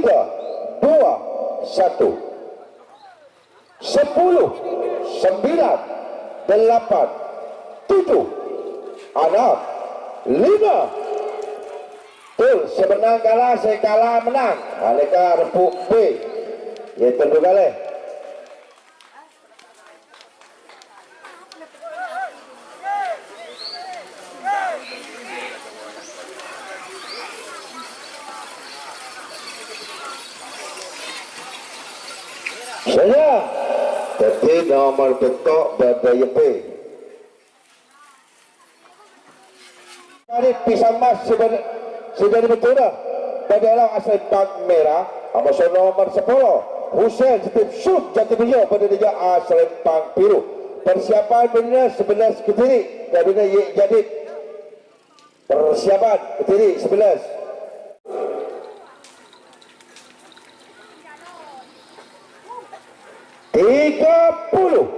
2, 1. 10, 9, 8, 7, 6, 5. Betul, sebenang kalah, saya kalah menang. Mereka repuk B. Ya, tentu kali. Saya tapi nomor betok berdaya P. Hari pisang mas sudah betul dah. Pada asal Bank Merah, abasal nomor 10 Hussein Steve Shoot jatuh beliau pada dia asal Bank Biru. Persiapan bina 11 Ketiri dan bina jadi persiapan Ketiri 11. 30.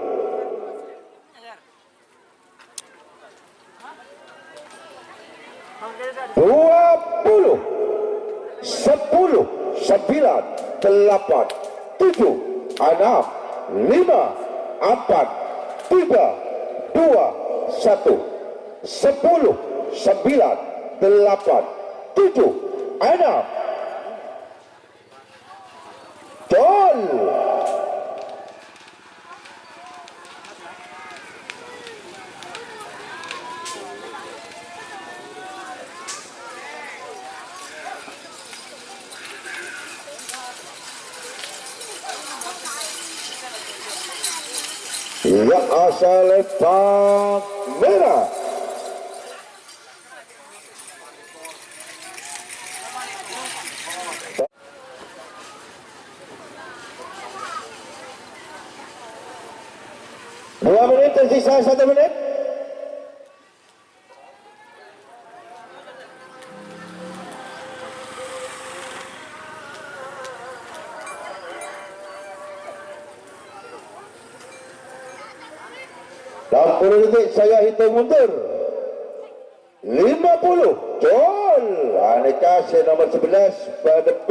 20, 10, 9, 8, 7, 6, 5, 4, 3, 2, 1, 10, 9, 8, 7, 6. Gol. Ya asal lepak merah. Dua menit tersisa 1 menit. Dalam 10 detik saya hitung mundur. 50. Gol. Aneka nomor 11 pada B.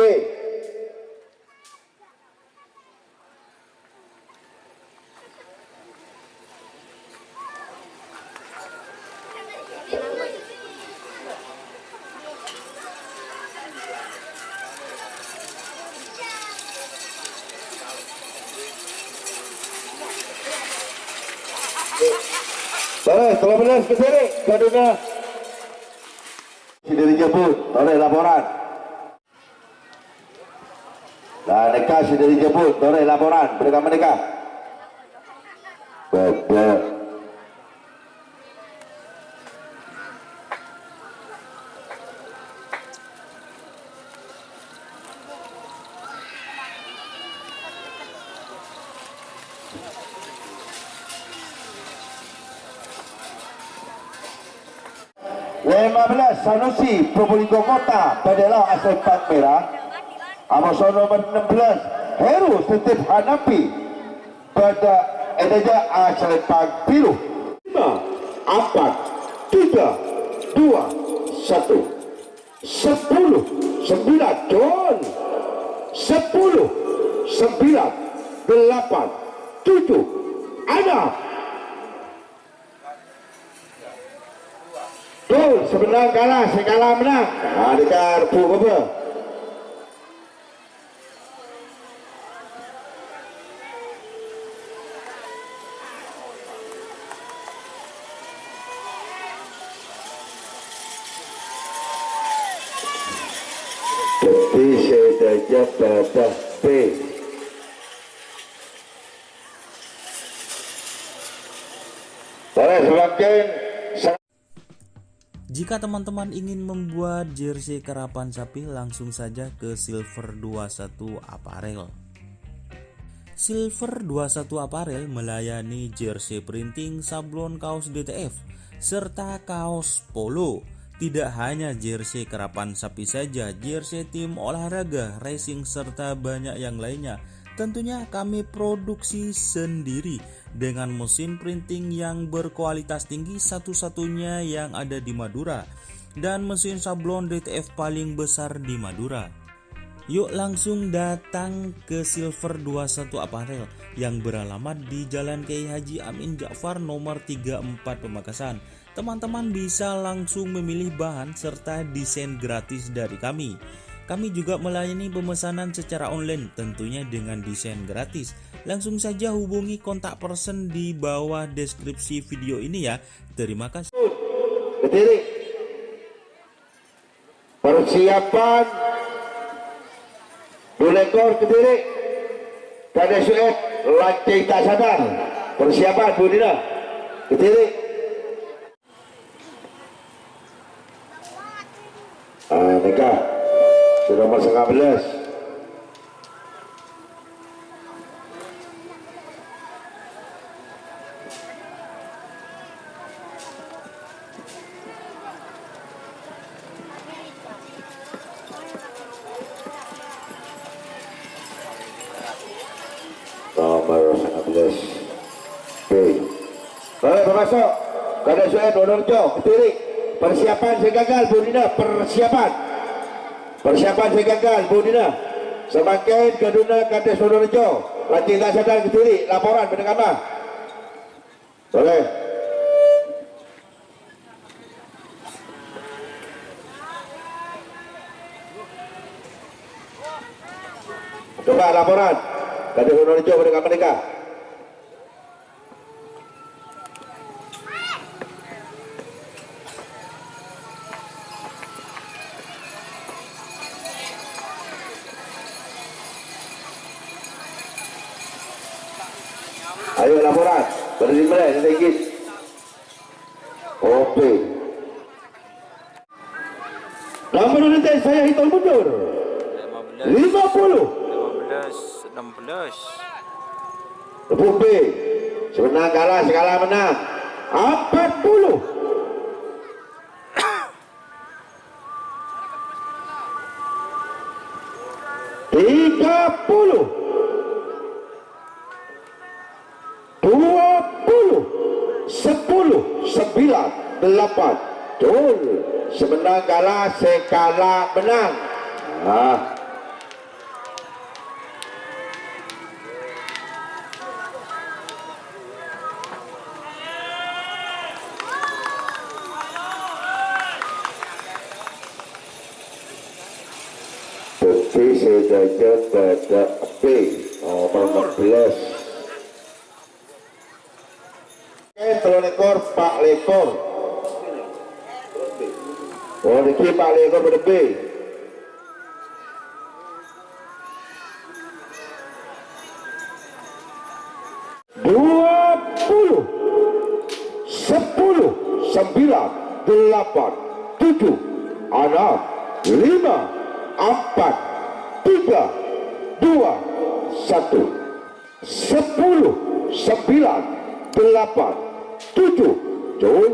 Baik, 13 ke sini, Kaduna. Sudah dijemput oleh laporan. Dan mereka sudah dijemput oleh laporan. Mereka. Baik. W15 Sanusi Probolinggo Kota Padela asal Pang Merah. Amason nomor 16 Heru Setip Hanapi pada Edaja asal Pang Biru. 5, 4, 3, 2, 1, 10, 9 Gol. 10, 9, 8, 7, 6. Gol, sebenarnya kalah, sekalah menang. Nah, dekat Pu apa? Jadi saya pada B. Boleh semakin. Jika teman-teman ingin membuat jersey karapan sapi, langsung saja ke Silver 21 Apparel. Silver 21 Apparel melayani jersey printing, sablon kaos DTF, serta kaos polo. Tidak hanya jersey karapan sapi saja, jersey tim olahraga, racing, serta banyak yang lainnya. Tentunya kami produksi sendiri dengan mesin printing yang berkualitas tinggi, satu-satunya yang ada di Madura, dan mesin sablon DTF paling besar di Madura. Yuk langsung datang ke Silver 21 Apparel yang beralamat di Jalan Kiai Haji Amin Ja'far nomor 34 Pamekasan. Teman-teman bisa langsung memilih bahan serta desain gratis dari kami. Kami juga melayani pemesanan secara online, tentunya dengan desain gratis. Langsung saja hubungi kontak person di bawah deskripsi video ini ya. Terima kasih. Berdiri. Persiapan. 2 ekor berdiri. Kada suet lancing tak sabar. Persiapan Budina. Berdiri. Nikah. Sudah nomor 19. Nomor 19 B. Baik, masuk. Kada suet Donorjo, berdiri. persiapan saya gagal Budina, persiapan saya gagal Budina. Semakin keduna Kades Wonorejo, Ranting tak sadar kecuri, laporan pendengar mah. Boleh. Coba laporan Kades Wonorejo pendengar mereka. Ayo laporan, berdiri mulai, nanti ingin. Oke. Nomor nanti saya hitung mundur. 50. 16. Tepuk B. Semenang kalah, sekala menang. 40. 30. 20. 10. 9. 8. Betul. Semenang kalah, sekala menang. Bukti sedaja pada B nomor 16. Telur ekor, Pak Lekor. Oh, ini Pak Lekor pada B. Dua puluh, 10, 9, 8, 7, 6, 5, 4, 3, 2, 1. 10, 9, 8, 7. Jol.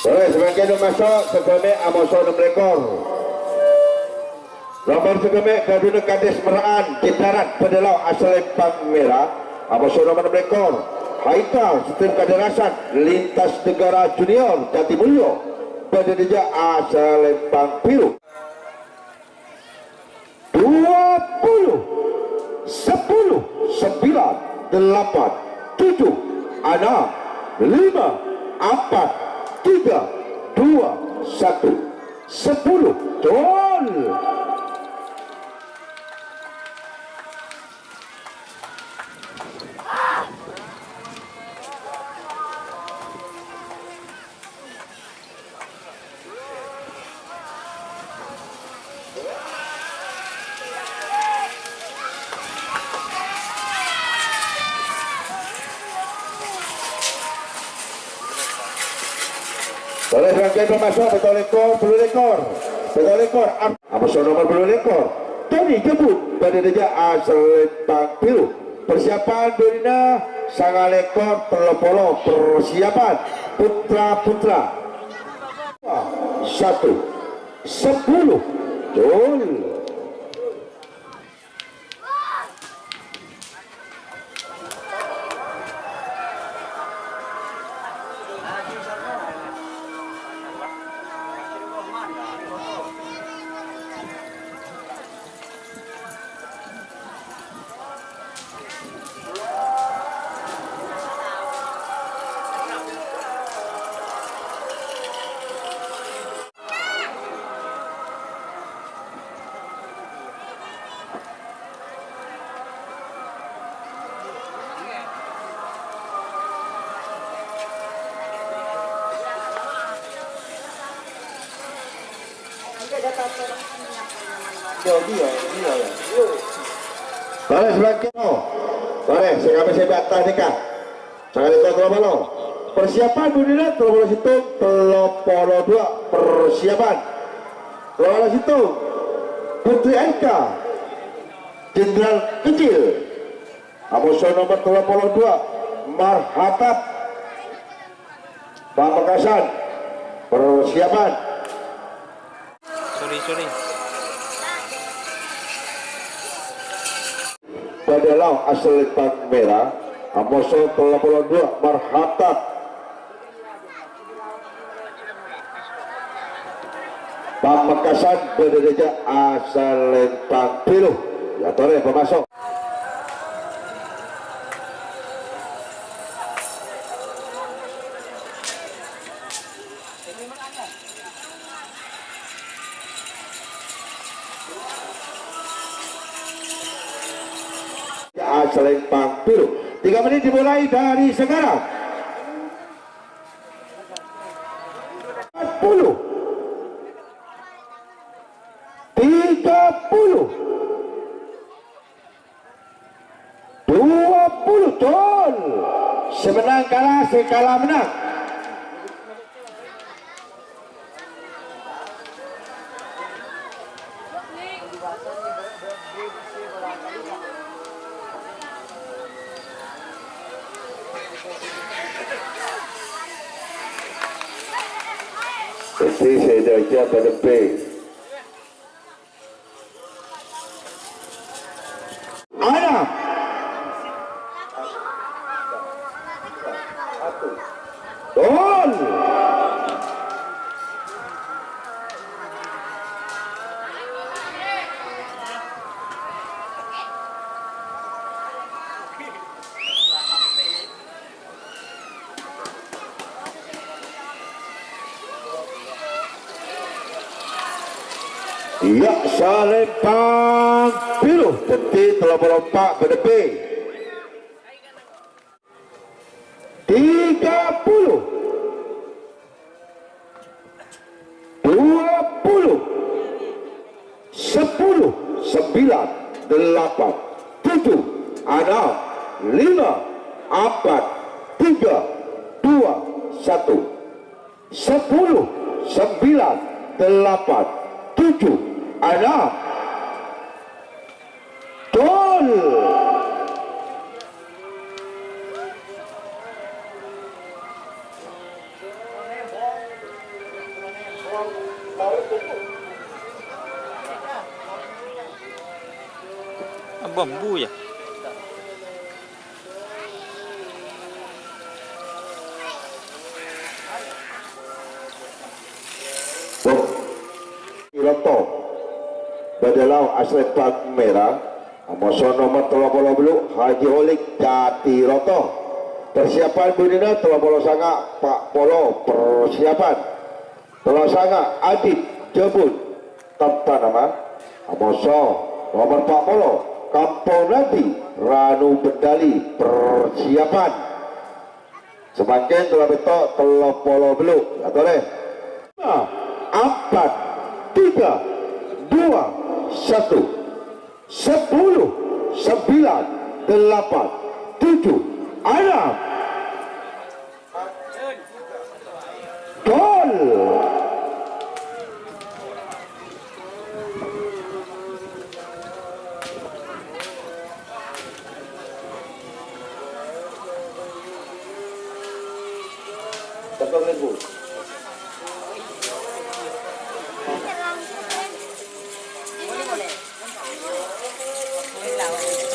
Boleh sebagian masuk segemek amoso 6 ekor. Nomor segemek Gaduna Kades Meraan Citarat Pedelau asal Lempang Merah amoso nomor 6 ekor. Haikal Setir Kaderasan Lintas Negara Junior Jatimulyo Pedeja asal Lempang Biru. 20, 10, 9, 8, 7, 6, 5, 4, 3, 2, 1. 10. Jol. Boleh rangkaian masuk betul ekor, belum ekor. Betul ekor. Apa nomor belum ekor? Tony jemput pada deja asal Lempang Biru. Persiapan Berina sangat ekor terlepolo. Persiapan putra-putra. 1, 10. Jol. Baris Blanquino. Baris, sekarang saya atas nikah. Sangat itu Telopolo. Persiapan Budina Telopolo Situng. Telopolo 2. Persiapan. Telopolo Situng. Putri Aika. Jenderal Kecil. Amuso nomor Telopolo 2. Marhatab. Pamekasan. Persiapan. Sorry. Badalau asal Lintang Merah. Amoso Telopolo 2 Marhatab. Pamekasan Badadeja asal Lintang Biru. Ya tore pemasok. Selempang biru. 3 menit dimulai dari sekarang. 40 30 20 ton. Semenang kalah, sekalah menang. Jadi saya dah pada P. Ana. Gol. Ya, Selempang biru Teti telah melompat berdepi 30 20 10 9 8 7 6 5 4 3 2 1 10 9 8 7 6 gol. Bambu ya. Loto Badalau asal Lintang Merah. Amoso nomor Telopolo Belu Haji Holik Jati Roto. Persiapan Budina Telopolo Sanga Pak Polo. Persiapan Telopolo Sanga Adit Jebut tanpa nama. Amoso nomor Pak Polo Kampung Nanti Ranu Bendali. Persiapan semakin telah betok Telopolo Belu atau 4 3 2 1 10 9 8 7 6 gol.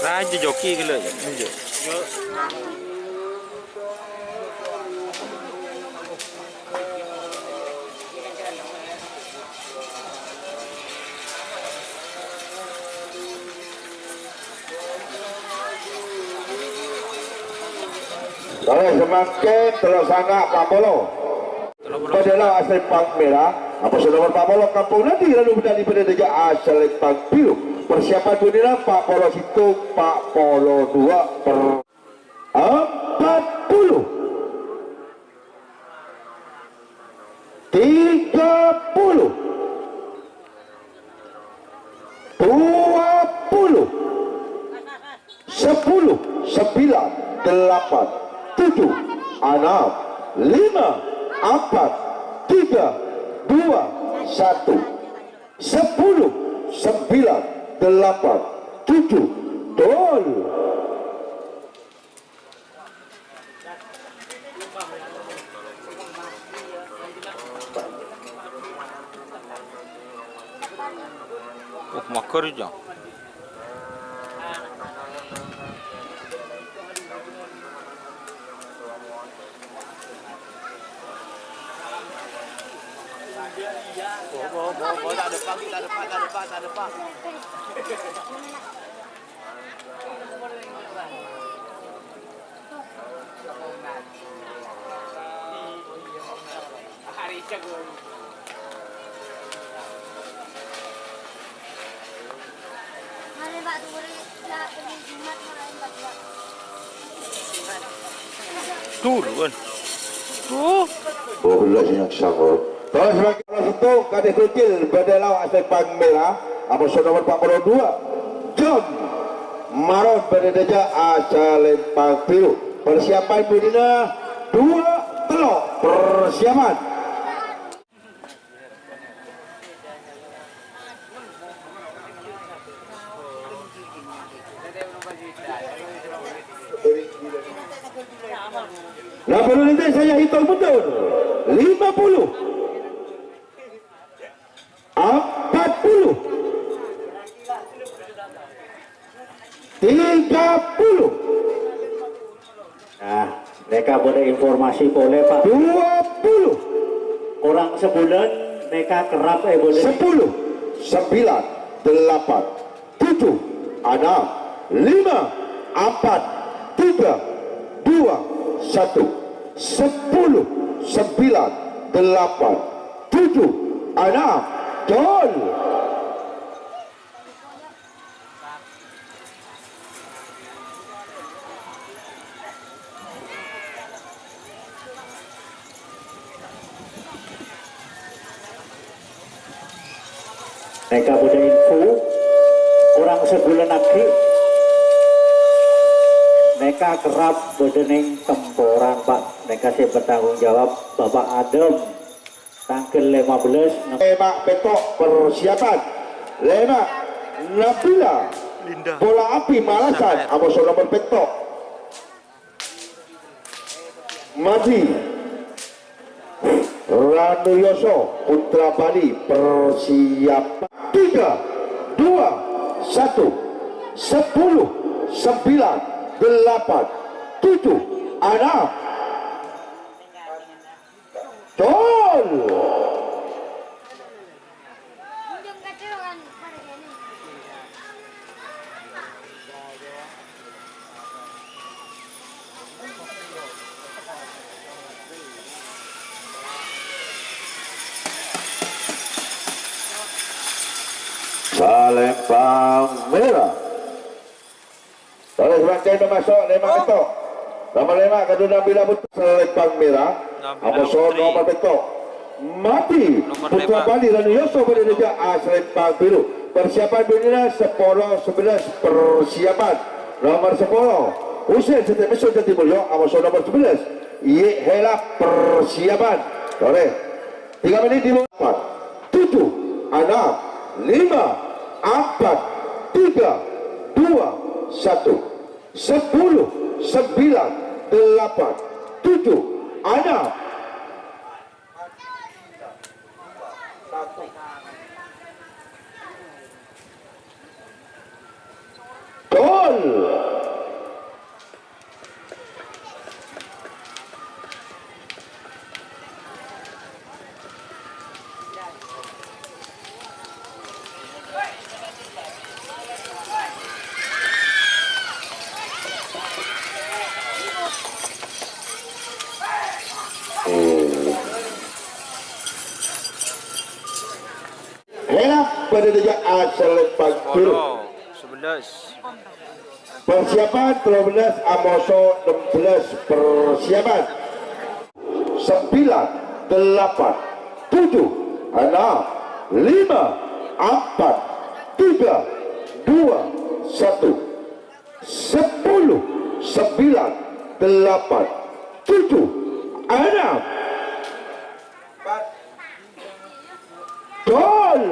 Raja joki ke le. Kalau semakin terus sangat Pak Polo Badalau asal Lintang Merah. Apa nomor Pak Polo Kampung Nanti lalu Bendali Badadeja asal Lintang Biru. Persiapan Budina Pak Polo Situng Pak Polo 2 per 40 30 9, 8, 7, 6, 5, 4, 3, 2, 1, 10, 9, 8, 7, gol. Makar aja. Tak depan. Hari jago. Turun. Tuh. Oh, belas yang sanggup. Terus sebagai satu Kadis Kecil berdelau asal Pang Merah, Amoso nomor 42, John Maron berdeja asal Pang Biru. Persiapan bunyinya 2 telok. Persiapan. Nah, perlu nanti saya hitung betul. 50, 40, 30. Nah, mereka boleh informasi boleh Pak. 20, Orang sebulan mereka kerap boleh. 10, 9, 8, 7, 6, 5, 4, 3, 2, 1, 10, 9, 8, 7, 6, gol. Mereka boleh info orang sebulan lagi mereka kerap berdening temporan Pak. Mereka sih bertanggung jawab Bapak Adem tanggal 15. Lemak Petok persiapan. Lemak Nabila Linda. bola api Malasan Amoso nomor Petok. Madi Ranu Yoso Putra Bali persiapan. 3, 2, 1, 10, 9, 8, 7, 6, gol. Palembang Merah. Kalau sebagai masuk Lemak Petok. Nomor 5 Kaduna Bila Putra Palembang Merah. Amoso nomor Petok. Mati Putra Bali dan Yoso berdeja Palembang Biru. Persiapan bunyinya 10, 11. Persiapan nomor 10 Husein Siti Mesu Jati Mulyo Amoso nomor 11. Ye Hela persiapan. Sore 3 menit di 4, 7, 6, 5, 4, 3, 2, 1, 10, 9, 8, 7, 6, gol. Hela berdeja asal Biru. 11. Persiapan 13 Amoso 16. Persiapan 9, 8, 7, 6, 5, 4, 3, 2, 1, 10, 9, 8, 7, 6. Gol.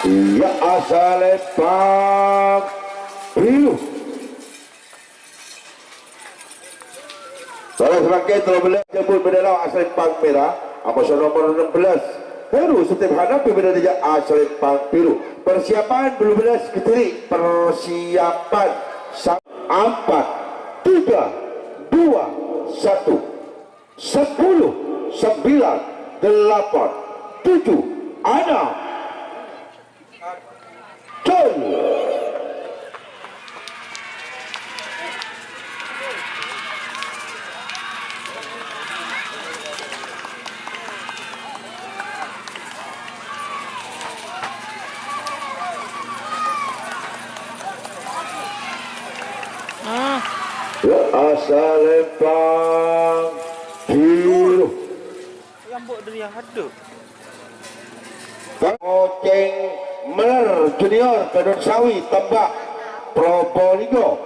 Ya asal lepak biru. Salah sebagai telah beliau jemput bendera asal lepak merah. Amosor nomor 16. Heru setiap hadapi bendera asal lepak biru. Persiapan belum belas ketiri. Persiapan 4, 3, 2, 1. 10, 9, 8, 7, 6. Gol. Ya asal lempang biru. Rambut dari yang ada. Koceng Meler Junior Kedun Sawi Tembak Probolinggo.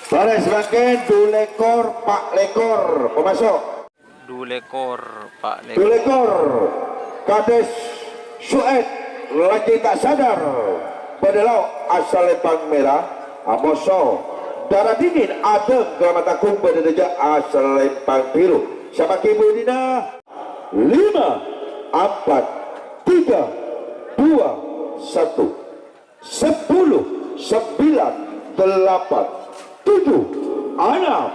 Pada sebagian 2 lekor Pak Lekor pemasok. 2 lekor Pak 2 lekor Kades Sued lagi tak sadar Bedelau asal lepang merah Amoso darah dingin adem kelamat akung berdeja asal lepang biru. Siapa kibudina 5, 4, 3, 2, 1. 10, 9, 8, 7, 6.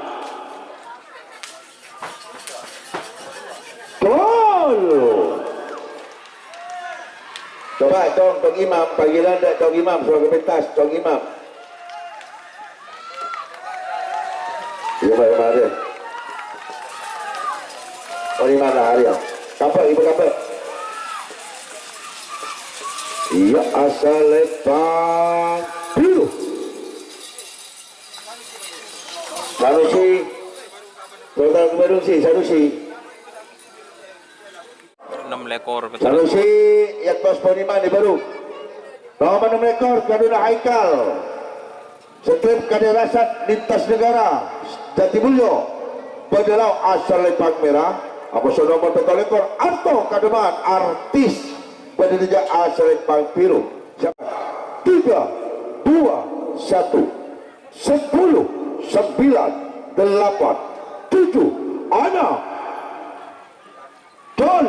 Gol. Coba Tong Imam, panggilan dah Tong Imam sebagai pentas Tong Imam. Iya mana ada? Oh di mana Arya? Kapal ibu kapal. Iya asal lepang biru. Sanusi, total kebarusi Sanusi. 6 lekor betul. Sanusi yang bos Poniman di baru. Nomor 6 ekor Kaduna Haikal. Strip Kaderasat Lintas Negara Jatimulyo. Bedelau asal lepang merah. Apa nomor betul ekor Arto Kademan artis bedeja asal lepang biru. 3, 2, 1. 10, 9, 8, 7, 6. Gol.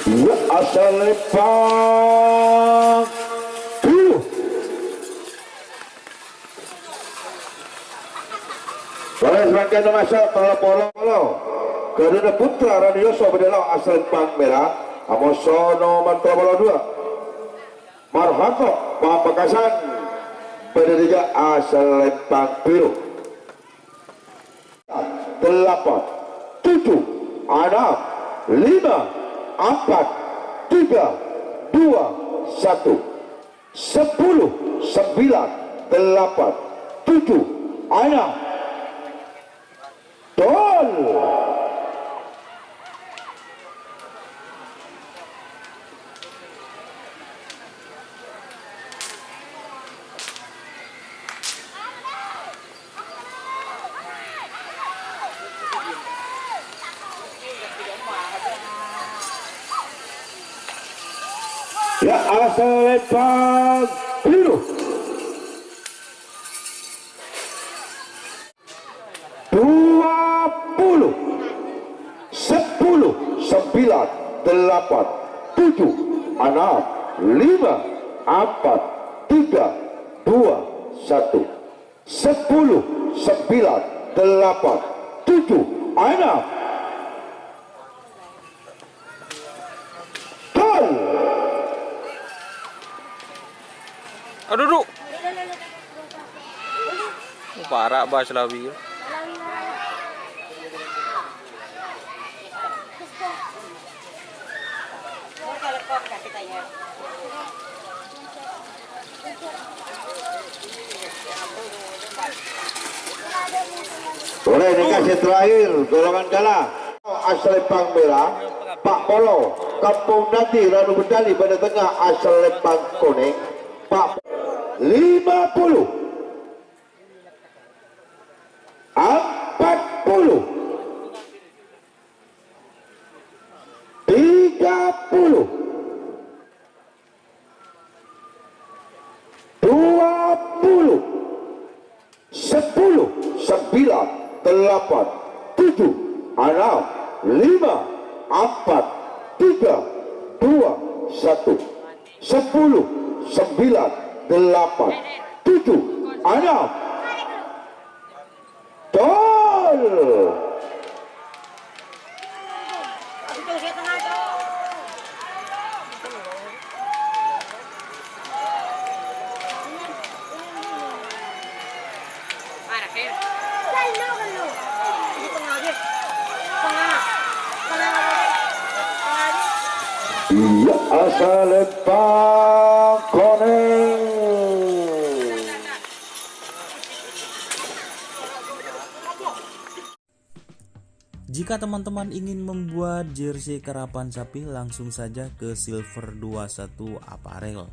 Ya asal lepang biru. Boleh sebagian masuk polo Karena Putra Radioso berdelau asal lepang merah. Amoso nomor 2 Marhako Pamekasan berdeja asal lepang biru. 8, 7, 6, 5, 4, 3, 2, 1. 10, 9, 8, 7, 6. Gol. Ya asal lepang biru. 20, 10, 9, 8, 7, 6, 5, 4, 3, 2, 1. 10, 9, 8, 7, 6. Gol! Aduh, duduk. Parah Bas Lawi. Boleh dikasih terakhir golongan kalah asal Lempang merah Pak Polo Kampung Nadi Ranu Bendali pada tengah asal Lempang kuning Pak 50 40 30 20 10 9 8 7 6 5 4 3 2 1 10 9 8 7 6 gol. Iya asal Lempang kuning. Jika teman-teman ingin membuat jersey karapan sapi, langsung saja ke Silver 21 Apparel.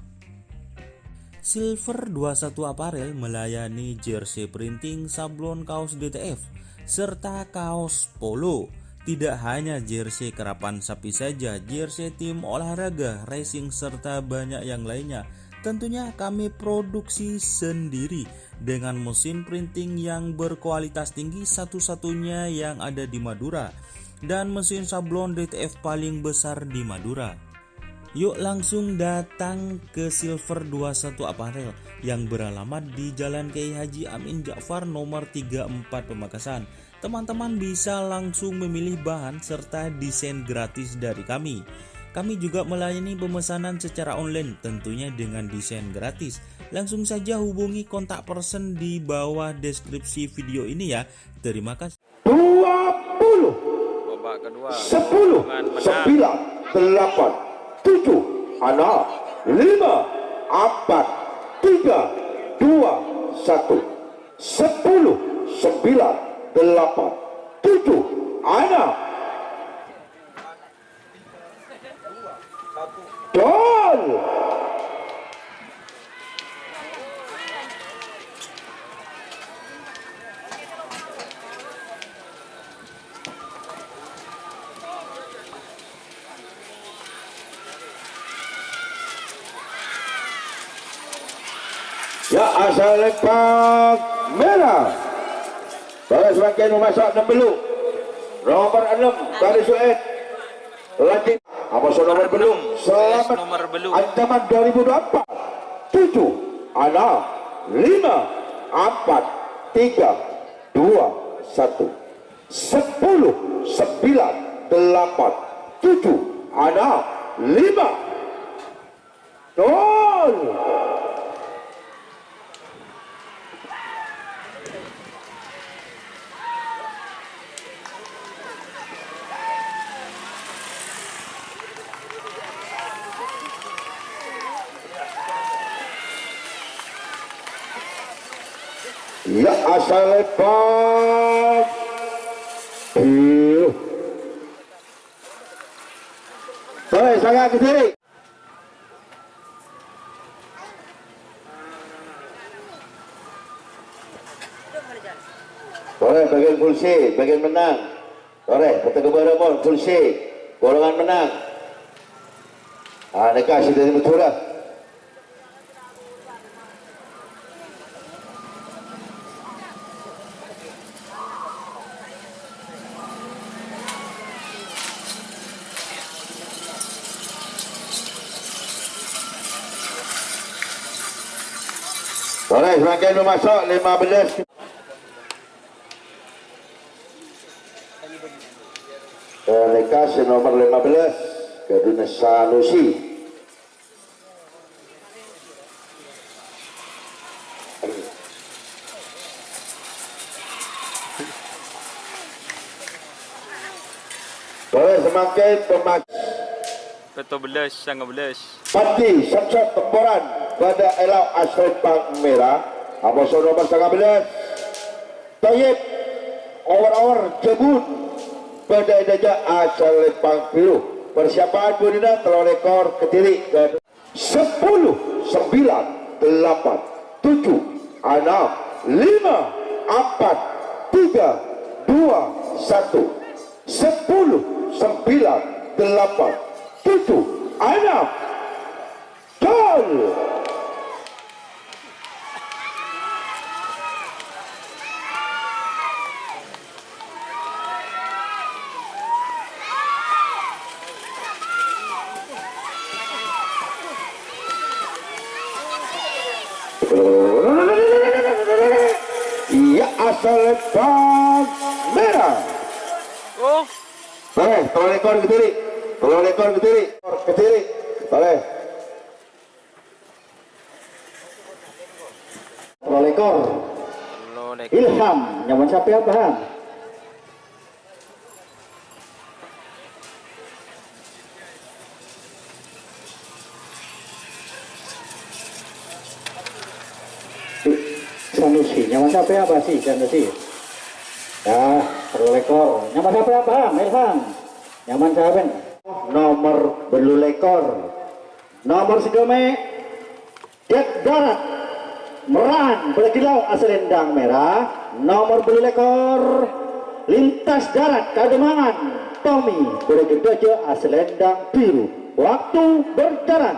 Silver 21 Apparel melayani jersey printing, sablon kaos DTF, serta kaos polo. Tidak hanya jersey karapan sapi saja, jersey tim olahraga, racing, serta banyak yang lainnya. Tentunya kami produksi sendiri dengan mesin printing yang berkualitas tinggi, satu-satunya yang ada di Madura, dan mesin sablon DTF paling besar di Madura. Yuk langsung datang ke Silver 21 Apparel yang beralamat di Jalan Kiai Haji Amin Ja'far nomor 34 Pamekasan. Teman-teman bisa langsung memilih bahan serta desain gratis dari kami. Kami juga melayani pemesanan secara online tentunya dengan desain gratis. Langsung saja hubungi kontak person di bawah deskripsi video ini ya. Terima kasih. 20 Babak kedua. 10 9 8 7 6 5 4 3 2 1 10 9 8 7 6 gol. Ya asal Lempang merah. Baris rangkaian memasak 6 beluk. Nomor 6 baris suet. Lanjut. Apa nomor belum? Selamat Nomor belum. ancaman 2024. 7 6 5 4 3 2 1 10 9 8 7 6 5 gol. Ya asal Lempang. Boleh sangat ke sini. Boleh bagian full C, bagian menang. Boleh, kata kepada Ramon full C, golongan menang. Nekah sudah dibetul. Boleh serangkaian masuk 15. Delegasi nomor 15 Keduna Sanusi. Boleh semakin pemakai Betul belas, sangat belas. Pati Samsat Temporan pada Elau Asri Pang Merah. Aboso nomor 19 Tayyip Awar-awar Jebun pada Edaja Asal Pang Biru. Persiapan Budina telah rekor Kediri ke 10, 9, 8, 7, 6, 5, 4, 3, 2, 1. 10, 9, 8, 7, 6, gol! Iya, asal Pang Merah. Oh, Boleh, tolong ekor ke diri. Tolong ekor ke diri. Ke diri. Boleh. Tolong ekor. lo dek. Ilham, nyaman siapa ya bahan? Sanusi, nyaman siapa ya Basi, Sanusi? Ya, tolong ekor. Nyaman siapa ya bahan? Ilham, nyaman siapa? Nomor belulekor. Nomor sedome Det Darat Meran Berkilau Aselendang Merah. Nomor belulekor Lintas Darat Kademangan Tommy Berkilau Aselendang Biru. Waktu berjalan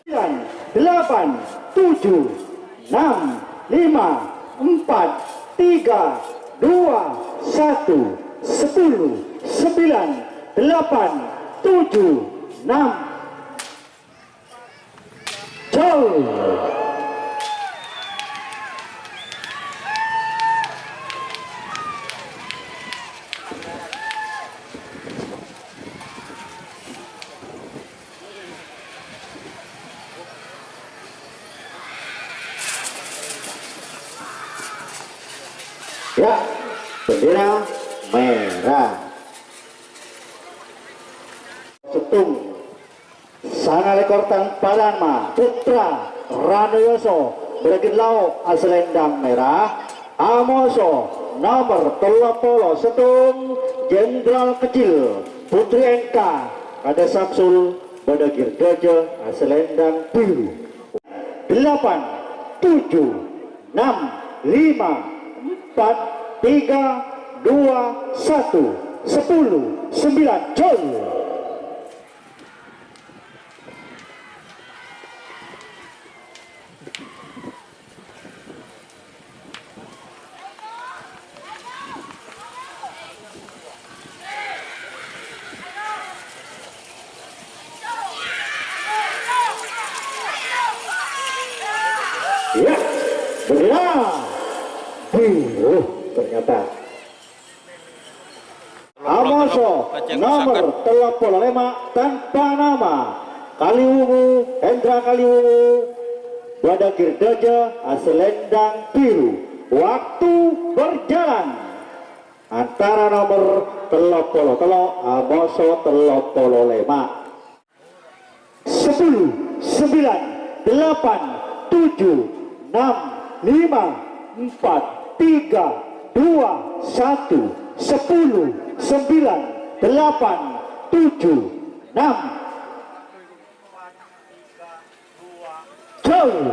9, 8, 7, 6, 5, 4, 3, 2, 1, 10, 9, 8, 7, 6, 5, 4, 3, 2, 1, jauh. Ya, bendera merah. Setung Sana lekor tanpa nama Putra Ranoyoso Berkilau Aselendang Merah. Amoso nomor 30 Setung Jenderal Kecil Putri Engka Kada Saksul Badagir Gajah Aselendang Biru. 8, 7, 6, 5, 4, 3, 2, 1, 10, 9, jol. Ya, bendera biru ternyata. Amoso nomor 35 tanpa nama Kaliwungu Hendra Kaliwungu Badagir Daja Aselendang Biru. Waktu berjalan antara nomor 30 Amoso 35 10, 9, 8, 7, 6, 5, 4, 3, 2, 1, 10, 9, 8, 7, 6, 5, 4, 3, 2, 1, jauh.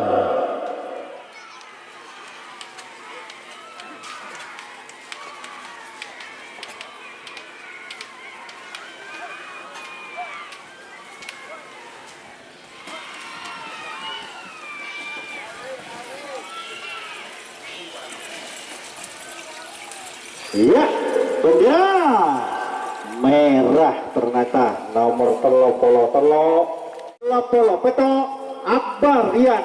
Ya, bendera merah ternyata nomor 30 peto Akbar Rian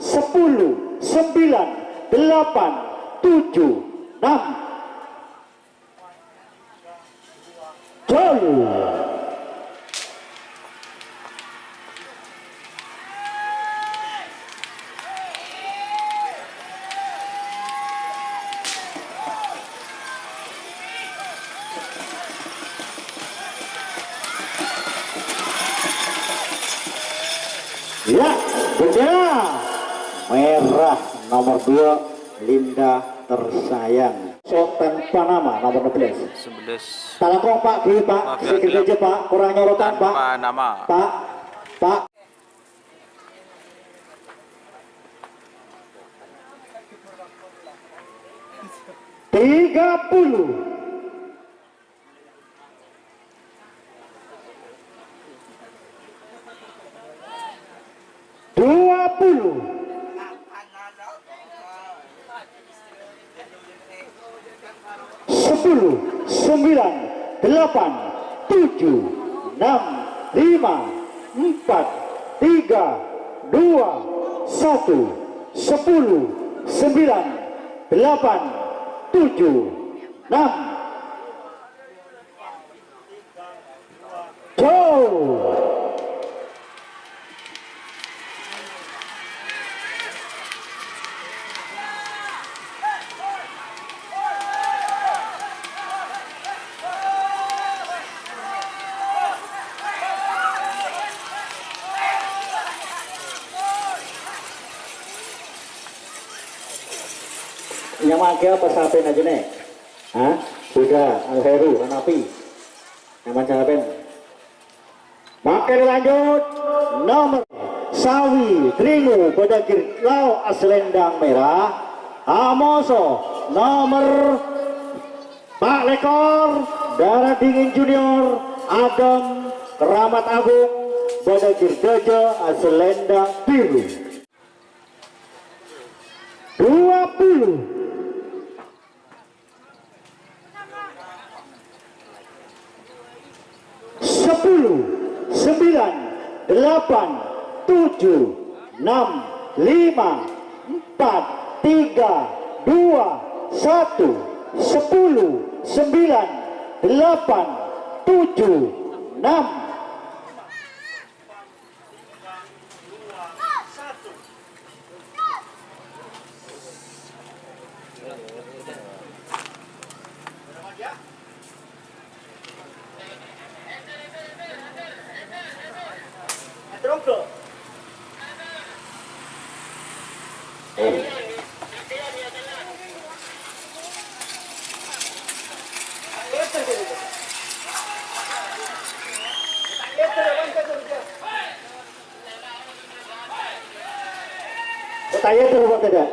10, 9, 8, 7, 6. Jauh. Ya, bendera merah nomor 2 Linda tersayang. Sultan Panama nomor 16. 11 Talakong Pak, gini Pak, sedikit aja Pak, kurang nyorotan Pak. Panama. Pak. Tiga puluh. 20. 10, 9, 8, 7, 6, 5, 4, 3, 2, 1. 10, 9, 8, 7, 6. Jauh. Yang magia apa sapen aja nih? Hah? Sudah, Al-Heru, Hanapi. Nyaman sapen. Makin lanjut, nomor Sawi, Tringu, Bodagir, Lau, Aslendang Merah, Amoso, nomor Pak Lekor, Darah Dingin Junior, Adam, Keramat Agung, Bodagir Dojo, Aslendang Biru. 20. 10, 9, 8, 7, 6, 5, 4, 3, 2, 1. 10, 9, 8, 7, 6. Bertanya terus tidak?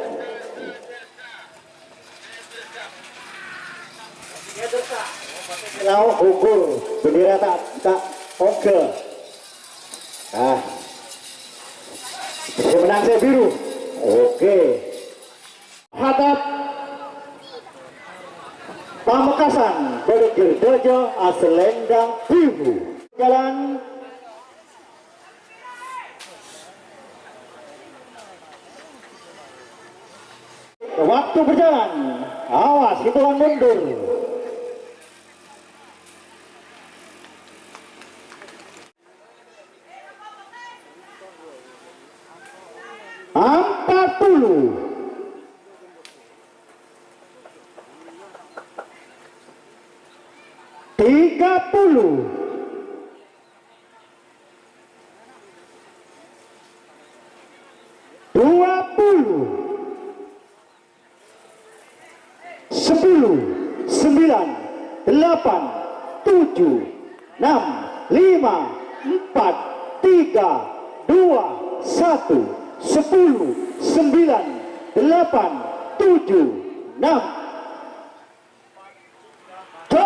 Now gugur bendera tak oke. Nah, bisa menang saya biru. Oke. Hadap Pamekasan Badagir Dojo Aselendang Biru. Jalan waktu berjalan. Awas hitungan mundur. 40, 30, 20, 10, 9, 8, 7, 6, 5, 4, 3, 2, 1, 10, 9, 8, 7, 6, go!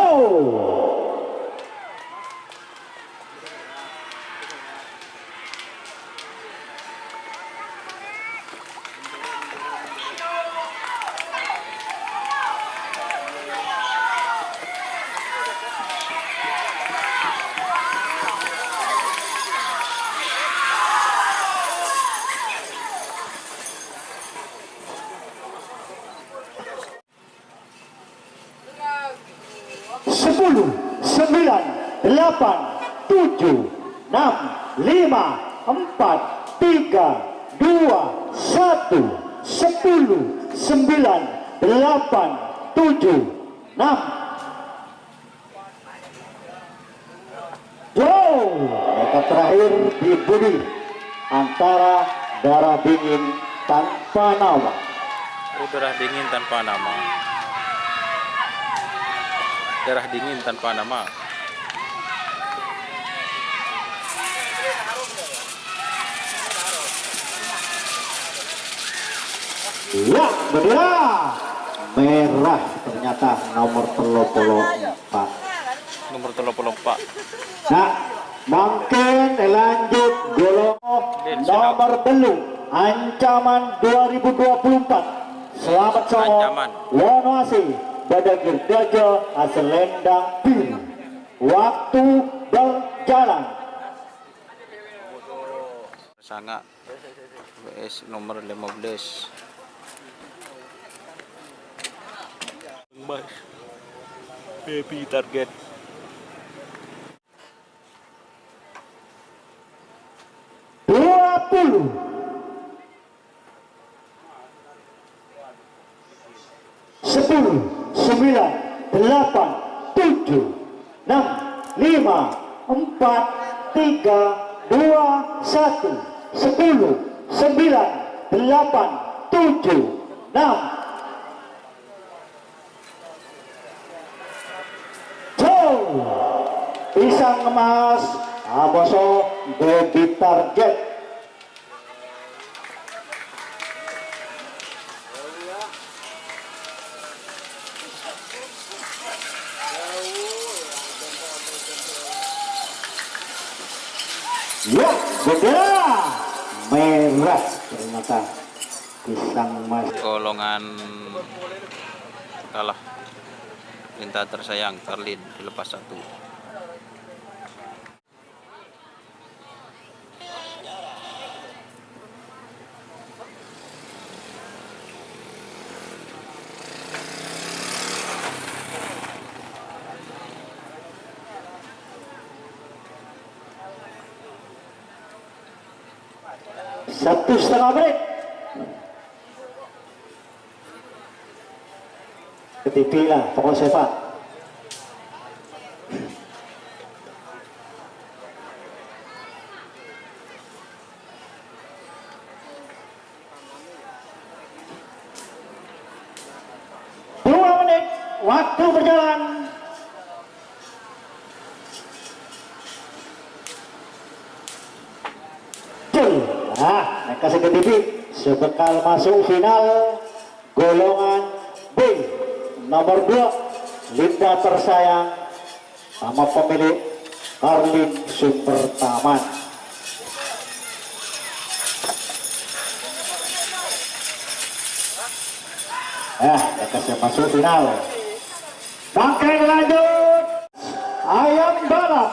10, 9, 8, 7, 6, 5, 4, 3, 2, 1, 10, 9, 8, 7, 6. Jauh. Mereka terakhir di Budi antara darah dingin tanpa nama. Darah dingin tanpa nama. Darah dingin tanpa nama. Ya, bendera merah ternyata nomor 34. Nomor 34. Nah, mungkin lanjut golong nomor belum ancaman 2024. Selamat songo Ancaman. Wonoasi Badagir Dojo Aselendang Biru. Waktu berjalan. Sanga WS nomor 15. Mas. Baby target. Sepuluh, 9, 8, 7, 6, 5, 4, 3, 2, 1, 10, 9, 8, 7, 6. Pisang emas Aboso baby target. Ya, bendera merah ternyata pisang emas. Golongan kalah. Cinta tersayang Karlin dilepas 1. Satu setengah menit. Ke TV lah, pokok sepak. waktu berjalan. Nah, kasih ke TV sebekal masuk final golongan B nomor 2 Linda Tersayang sama pemilik Karlin Supertaman. Kasih masuk final. Bangkai lanjut ayam balap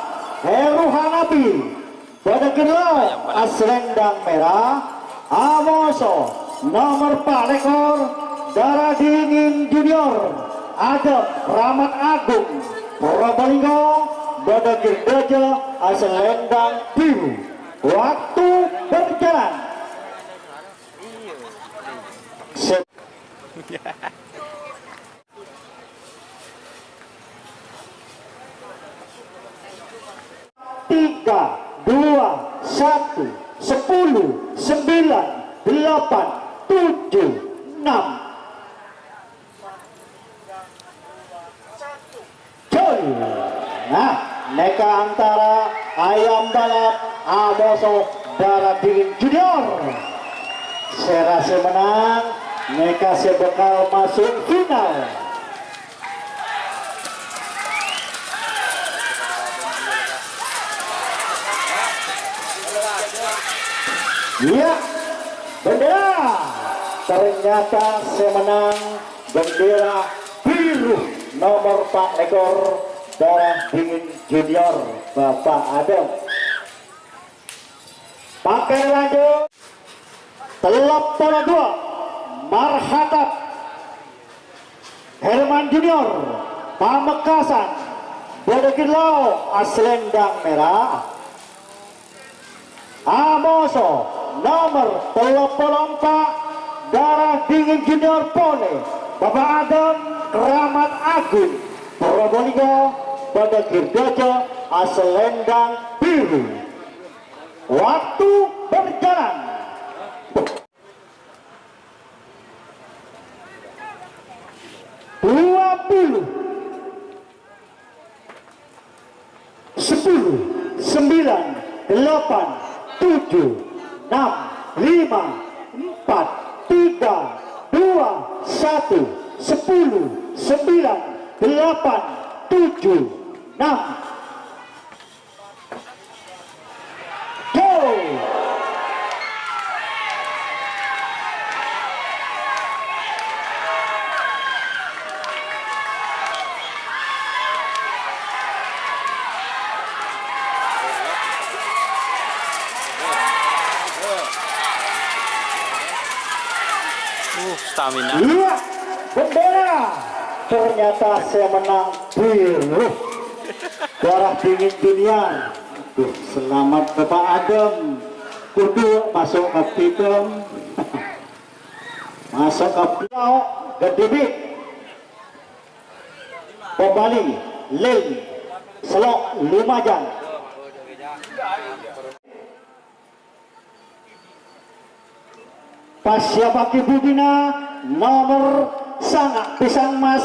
Heru Hanapi pada kedua Aslendang Merah Amoso nomor 4 ekor Darah Dingin Junior Adem Rahmat Agung Probolinggo pada Girdeja Aslendang Biru. Waktu berjalan. Tiga, 2, 1, 10, 9, 8, 7, 6. Coy. Nah, neka antara ayam balap Amoso Darah Dingin Junior. Serase menang, neka sebekal masuk final. Iya, bendera ternyata semenang bendera biru nomor 4 ekor Darah Dingin Junior Bapak Adem. Pakai lanjut telepon 2 Marhatab Herman Junior Pamekasan Bodekilau Aslendang Merah Amoso nomor 34 Darah Dingin Junior Pole Bapak Adem Keramat Agung Probolinggo pada Girdeja Aslendang Biru. Waktu berjalan. Puluh 10 9 8 7 6 5 4 3 2 1 10 9 8 7 6 5 4 3 2 1 go. Stamina. Iya, bendera ternyata saya menang biru Darah Dingin Junior. Selamat Bapak Adem, kudu masuk ke Pitem masuk ke Pulau Gedibi kembali Lil Selok Lumajang. Pasya Baki Budina nomor sangat pisang mas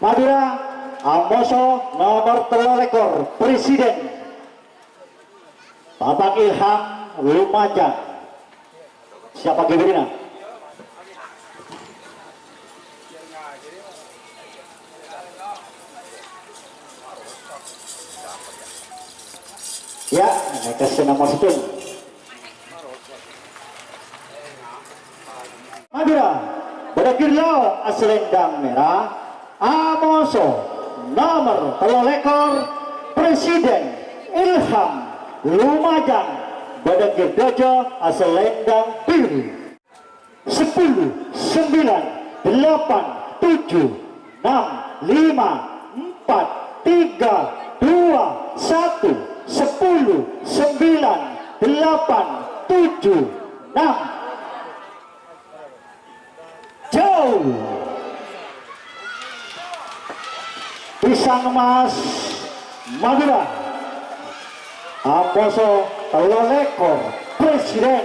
Madura Amoso nomor 3 ekor Presiden Bapak Ilham Lumajang. Siapa Baki Budina? Ya, ini kasih nomor 10 Madura Bodekilau Aslendang Merah Amoso nomor 3 ekor Presiden Ilham Lumajang Bodekilau Aslendang Biru. 10 9 8 7 6 5 4 3 2 1 10 9 8 7 6 5 4 3 2 1 jauh. Pisang emas Madura Amoso 3 ekor Presiden.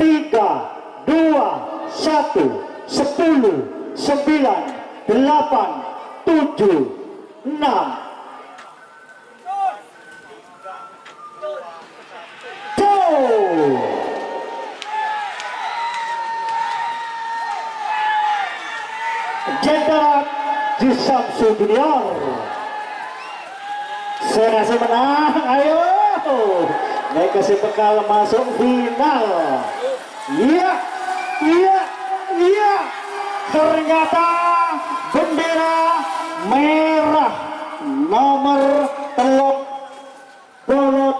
3, 2, 1, 10, 9, 8, 7, 6. Jenderal di Samsu Junior serasa menang. Ayo naik kasih bekal masuk final. Iya, iya, iya, ternyata bendera merah nomor teluk bolot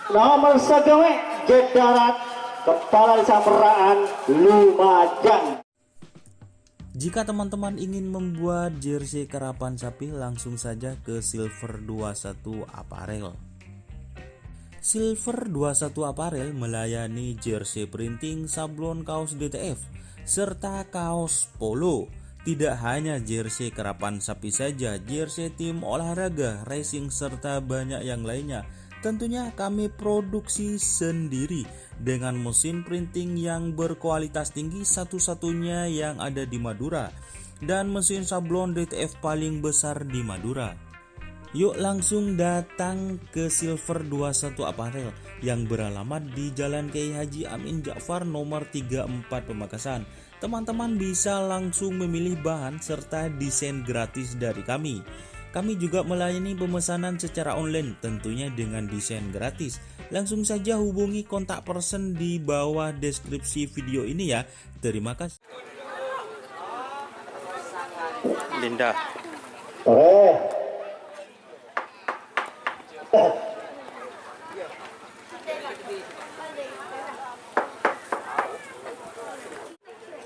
nomor segawe Jedarat Kepala Desa Meraan Lumajang. Jika teman-teman ingin membuat jersey karapan sapi, langsung saja ke Silver 21 Apparel. Silver 21 Apparel melayani jersey printing, sablon kaos DTF, serta kaos polo. Tidak hanya jersey karapan sapi saja, jersey tim olahraga, racing, serta banyak yang lainnya. Tentunya kami produksi sendiri dengan mesin printing yang berkualitas tinggi, satu-satunya yang ada di Madura, dan mesin sablon DTF paling besar di Madura. Yuk langsung datang ke Silver 21 Apparel yang beralamat di Jalan Kiai Haji Amin Ja'far nomor 34 Pamekasan. Teman-teman bisa langsung memilih bahan serta desain gratis dari kami. Kami juga melayani pemesanan secara online, tentunya dengan desain gratis. Langsung saja hubungi kontak person di bawah deskripsi video ini ya. Terima kasih. Linda. Oke.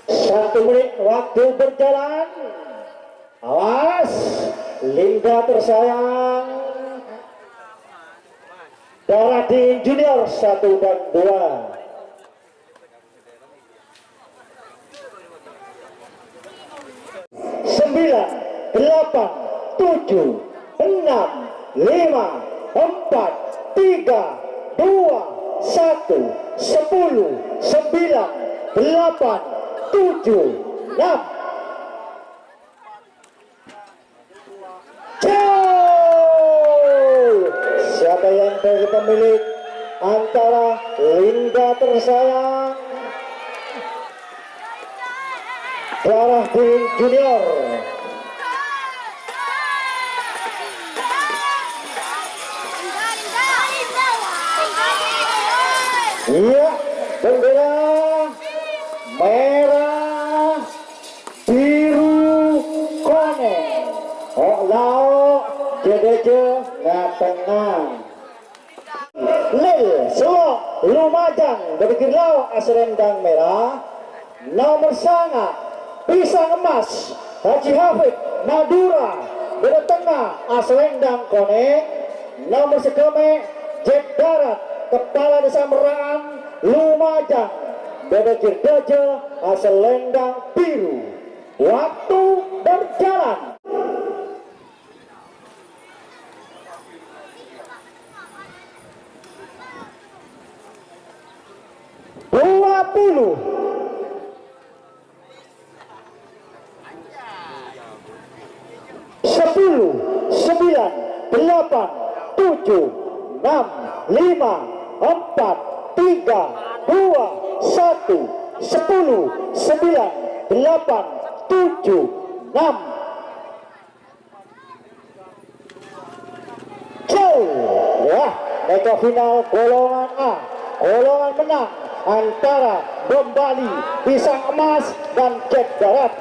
Satu menit waktu berjalan. Awas, Linda tersayang. Darah di junior 1 dan 2. 9, 8, 7, 6, 5, 4, 3, 2, 1, 10, 9, 8, 7, 6. Siapa yang menjadi pemilik antara Linda tersayang Darah di junior? Iya, bendera merah biru kuning. Oh lau jedeje ngatenang. Lil Selok Lumajang berpikir lau asrendang merah. Nomor sanga pisang emas Haji Hafid Madura bertengah asrendang kuning. Nomor segame Jedarat Kepala Desa Meraan Lumajang berpikir dojo asrendang biru. Waktu berjalan. 6, 5, 4, 3, 2, 1, 10, 9, 8, 7, 6. Wah, mega final golongan A, golongan menang antara Bom Bali, Pisang Emas dan Jack Darat.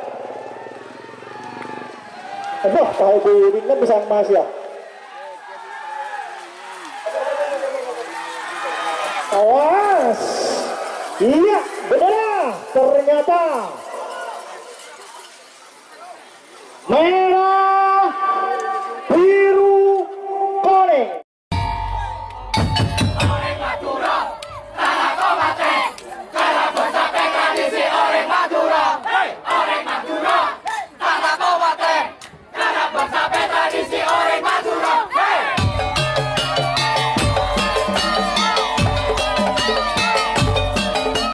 Aduh, kalau ini Pisang Emas ya. Awas, iya benar ternyata.